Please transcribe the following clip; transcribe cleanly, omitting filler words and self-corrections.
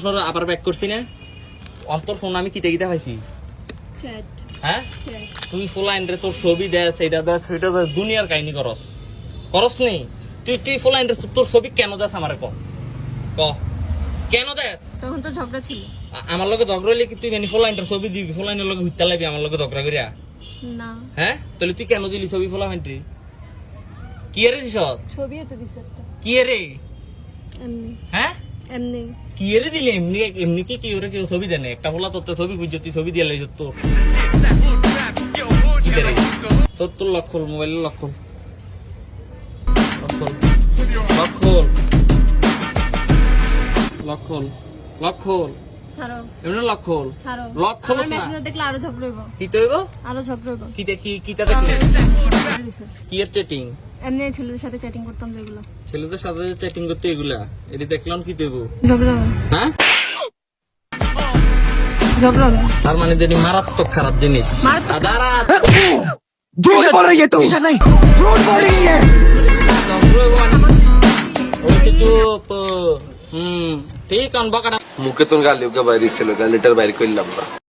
সর আবার ব্যাক করছি না অন্তর ফোন আমি কিতে কিতে পাইছি চ্যাট হ্যাঁ চ্যাট তুই ফোলাইন রে তোর ছবি দেয় সেইটা দেয় সেটা দেয় দুনিয়ার কাহিনী করস নেই তুই ফোলাইন রে তোর ছবি কেন দেস আমারে ক কেন দেস তখন তো ঝগড়া ছিল আমার লগে ঝগড়া হইলে কি তুই মানে ফোলাইনটার ছবি দিবি ফোলাইনের লগে হুইতা লাগবি আমার লগে ঝগড়া করিয়া না হ্যাঁ তাহলে তুই কেন দিলি ছবি ফোলাইনটি কি এরে দিস ছবিও তো দিছে একটা কি এরে এমনি হ্যাঁ এমনি কি এরে দিলি এমনি এমনি কি ওরে কেউ ছবি দেনে একটা ফোলা তোর তো ছবি বুঝছো তুই ছবি দিয়ে লাইছ তোর তোর লক খোল মোবাইলের লক খোল লক খোল ছাড়ো এমনি লক খোল ছাড়ো লক খোল আমার মেসেজ দেখলে আরো ঝগড়া হইব কি তো হইব আরো ঝগড়া হইব কি দেখি কিটা দেখলি দিছে। কি এর চ্যাটিং এমনি ছেলেদের সাথে চ্যাটিং করতাম যেগুলো ছেলেদের সাথে চ্যাটিং করতে এগুলা এটি দেখলাম কি দেবো ঝগড়া হবে হ্যাঁ ঝগড়া হবে তার মানে যদি মারাত্মক খারাপ জিনিস মারাত্মক দাঁড়া झूठ बोल रही है तू नहीं झूठ बोल रही है চুপ ঠিক অনবকাটা মুখে তো গালিও কে বাইরে ছিল গালিটার বাইরে করলাম না